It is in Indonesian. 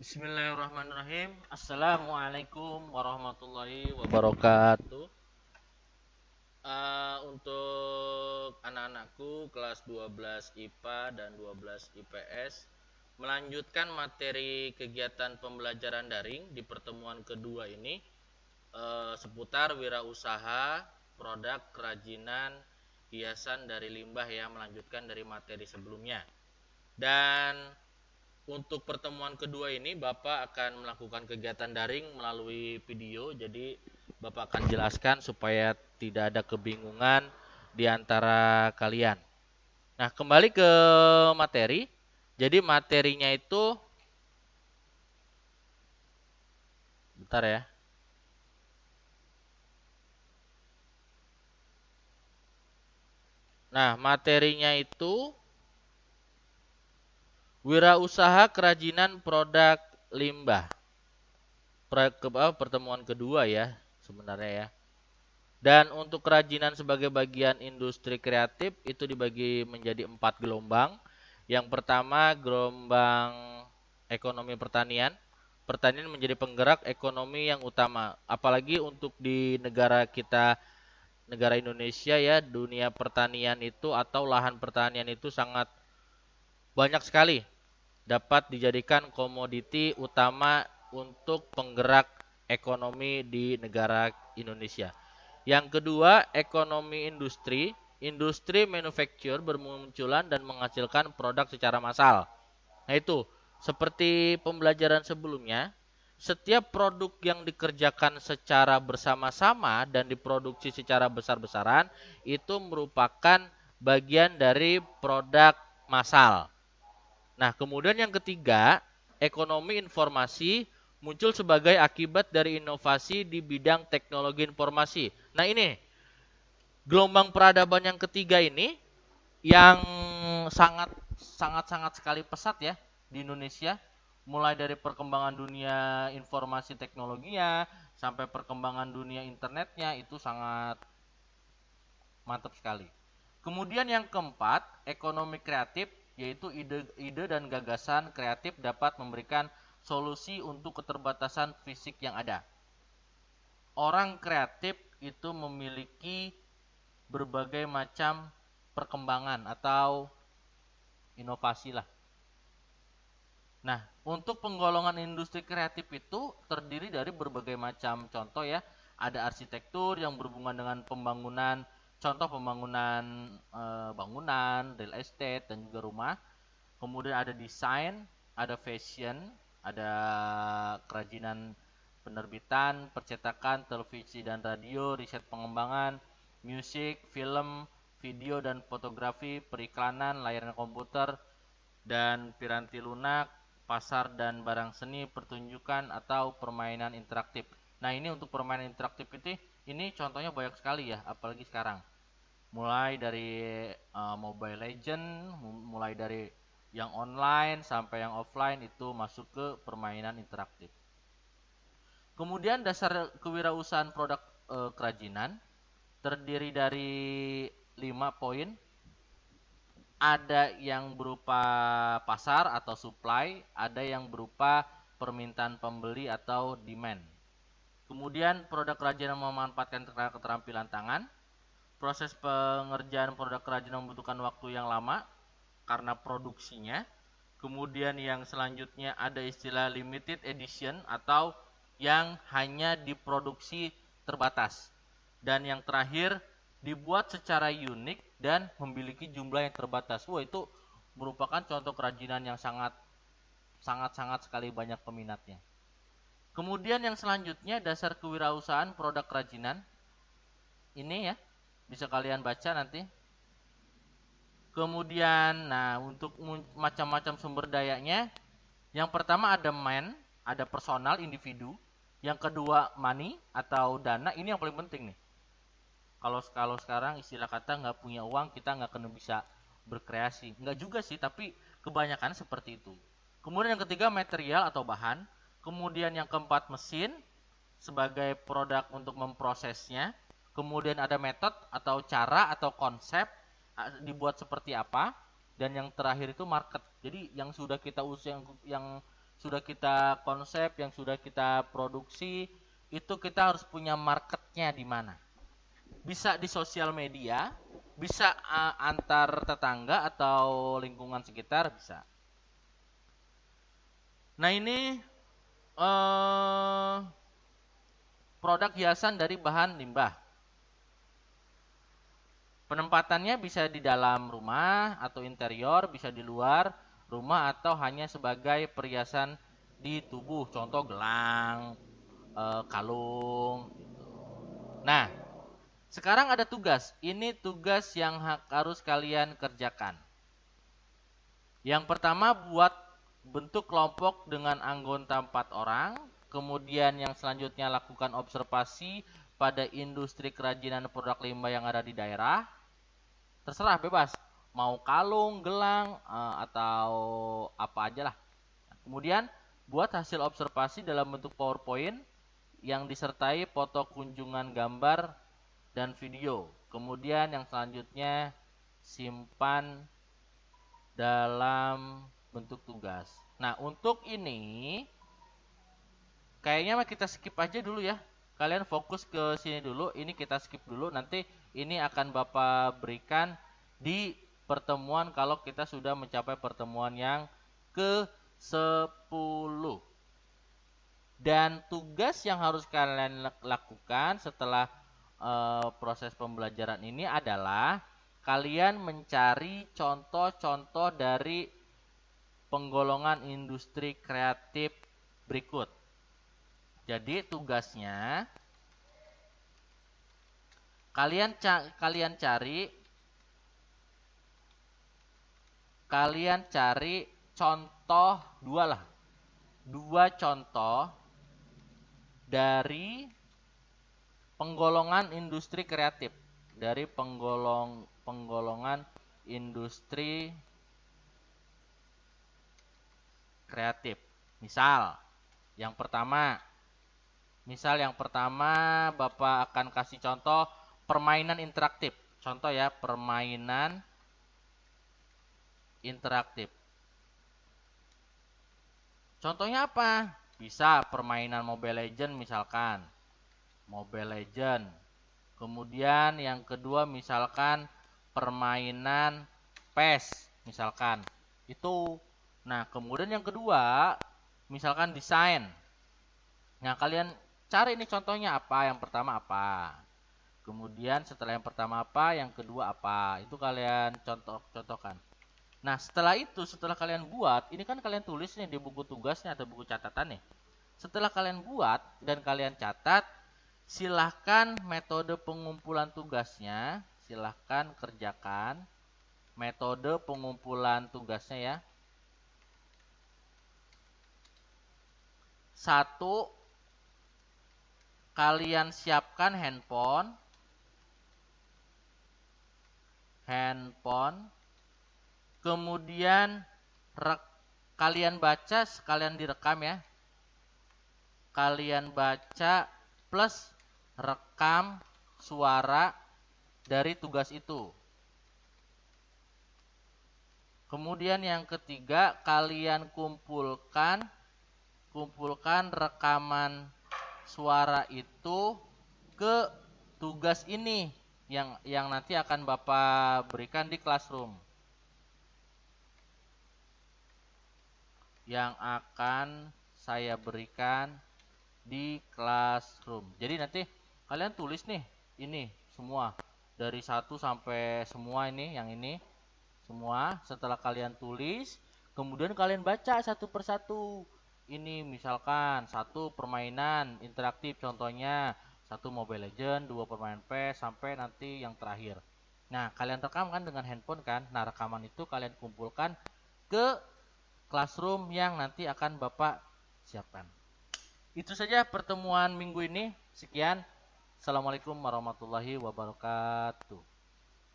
Bismillahirrahmanirrahim. Assalamualaikum warahmatullahi wabarakatuh. Untuk anak-anakku kelas 12 IPA dan 12 IPS melanjutkan materi kegiatan pembelajaran daring di pertemuan kedua ini seputar wirausaha, produk kerajinan, hiasan dari limbah ya, melanjutkan dari materi sebelumnya. Dan untuk pertemuan kedua ini Bapak akan melakukan kegiatan daring melalui video. Jadi Bapak akan jelaskan supaya tidak ada kebingungan di antara kalian. Nah, kembali ke materi. Jadi materinya itu bentar ya. Nah, materinya itu wirausaha kerajinan produk limbah. Pertemuan kedua ya sebenarnya ya. Dan untuk kerajinan sebagai bagian industri kreatif itu dibagi menjadi 4 gelombang. Yang pertama gelombang ekonomi pertanian. Pertanian menjadi penggerak ekonomi yang utama. Apalagi untuk di negara kita, negara Indonesia ya, dunia pertanian itu atau lahan pertanian itu sangat banyak sekali. Dapat dijadikan komoditi utama untuk penggerak ekonomi di negara Indonesia. Yang kedua, ekonomi industri. Industri manufacture bermunculan dan menghasilkan produk secara massal. Nah itu, seperti pembelajaran sebelumnya, setiap produk yang dikerjakan secara bersama-sama dan diproduksi secara besar-besaran itu merupakan bagian dari produk massal. Nah, kemudian yang ketiga, ekonomi informasi muncul sebagai akibat dari inovasi di bidang teknologi informasi. Nah, ini gelombang peradaban yang ketiga ini yang sangat sangat sangat sekali pesat ya di Indonesia, mulai dari perkembangan dunia informasi teknologinya sampai perkembangan dunia internetnya itu sangat mantap sekali. Kemudian yang keempat, ekonomi kreatif, yaitu ide-ide dan gagasan kreatif dapat memberikan solusi untuk keterbatasan fisik yang ada. Orang kreatif itu memiliki berbagai macam perkembangan atau inovasi lah. Nah, untuk penggolongan industri kreatif itu terdiri dari berbagai macam contoh ya. Ada arsitektur yang berhubungan dengan pembangunan, contoh pembangunan bangunan, real estate dan juga rumah. Kemudian ada desain, ada fashion, ada kerajinan penerbitan, percetakan, televisi dan radio, riset pengembangan, musik, film, video dan fotografi, periklanan, layanan komputer, dan piranti lunak, pasar dan barang seni, pertunjukan atau permainan interaktif. Nah, ini untuk permainan interaktif ini contohnya banyak sekali ya, apalagi sekarang. Mulai dari Mobile Legend, mulai dari yang online sampai yang offline itu masuk ke permainan interaktif. Kemudian dasar kewirausahaan produk kerajinan terdiri dari 5 poin. Ada yang berupa pasar atau supply, ada yang berupa permintaan pembeli atau demand. Kemudian produk kerajinan memanfaatkan keterampilan tangan. Proses pengerjaan produk kerajinan membutuhkan waktu yang lama karena produksinya. Kemudian yang selanjutnya ada istilah limited edition atau yang hanya diproduksi terbatas. Dan yang terakhir dibuat secara unik dan memiliki jumlah yang terbatas. Wah, itu merupakan contoh kerajinan yang sangat sangat sekali banyak peminatnya. Kemudian yang selanjutnya dasar kewirausahaan produk kerajinan. Ini ya, bisa kalian baca nanti. Kemudian, nah untuk macam-macam sumber dayanya, yang pertama ada man, ada personal, individu. Yang kedua money atau dana, ini yang paling penting nih. Kalau sekarang istilah kata nggak punya uang kita nggak kena bisa berkreasi. Nggak juga sih, tapi kebanyakan seperti itu. Kemudian yang ketiga material atau bahan. Kemudian yang keempat mesin sebagai produk untuk memprosesnya. Kemudian ada metode atau cara atau konsep dibuat seperti apa, dan yang terakhir itu market. Jadi yang sudah kita usaha yang sudah kita konsep, yang sudah kita produksi, itu kita harus punya marketnya di mana. Bisa di sosial media, bisa antar tetangga atau lingkungan sekitar, bisa. Nah ini produk hiasan dari bahan limbah. Penempatannya bisa di dalam rumah atau interior, bisa di luar rumah atau hanya sebagai perhiasan di tubuh, contoh gelang, kalung. Nah, sekarang ada tugas. Ini tugas yang harus kalian kerjakan. Yang pertama, buat bentuk kelompok dengan anggota 4 orang. Kemudian yang selanjutnya lakukan observasi pada industri kerajinan produk limbah yang ada di daerah. Terserah, bebas. Mau kalung, gelang, atau apa aja lah. Kemudian buat hasil observasi dalam bentuk PowerPoint yang disertai foto kunjungan gambar dan video. Kemudian yang selanjutnya simpan dalam bentuk tugas. Nah, untuk ini kayaknya kita skip aja dulu ya. Kalian fokus ke sini dulu, ini kita skip dulu. Nanti ini akan Bapak berikan di pertemuan kalau kita sudah mencapai pertemuan yang ke-10. Dan tugas yang harus kalian lakukan setelah proses pembelajaran ini adalah kalian mencari contoh-contoh dari penggolongan industri kreatif berikut. Jadi tugasnya kalian cari contoh dua contoh dari penggolongan industri kreatif, dari penggolongan industri kreatif. Misal yang pertama Bapak akan kasih contoh permainan interaktif. Contoh ya, permainan interaktif. Contohnya apa? Bisa permainan Mobile Legend misalkan. Mobile Legend. Kemudian yang kedua misalkan permainan PES misalkan. Itu. Nah, kemudian yang kedua misalkan desain. Nah, kalian cari ini contohnya apa? Yang pertama apa? Kemudian setelah yang pertama apa? Yang kedua apa? Itu kalian contohkan. Nah, setelah kalian buat, ini kan kalian tulis nih di buku tugasnya atau buku catatan nih. Setelah kalian buat dan kalian catat, silahkan metode pengumpulan tugasnya, silahkan kerjakan metode pengumpulan tugasnya ya. 1. Kalian siapkan handphone. Kemudian kalian baca, sekalian direkam ya. Kalian baca plus rekam suara dari tugas itu. Kemudian yang ketiga, kalian kumpulkan rekaman suara itu ke tugas ini yang nanti akan Bapak berikan di classroom. Yang akan saya berikan di classroom. Jadi nanti kalian tulis nih, ini semua dari 1 sampai semua ini, yang ini semua. Setelah kalian tulis, kemudian kalian baca satu persatu. Ini misalkan 1 permainan interaktif, contohnya 1 Mobile Legend, 2 permainan PES, sampai nanti yang terakhir. Nah, kalian rekam kan dengan handphone kan. Nah, rekaman itu kalian kumpulkan ke classroom yang nanti akan Bapak siapkan. Itu saja pertemuan minggu ini. Sekian. Assalamualaikum warahmatullahi wabarakatuh.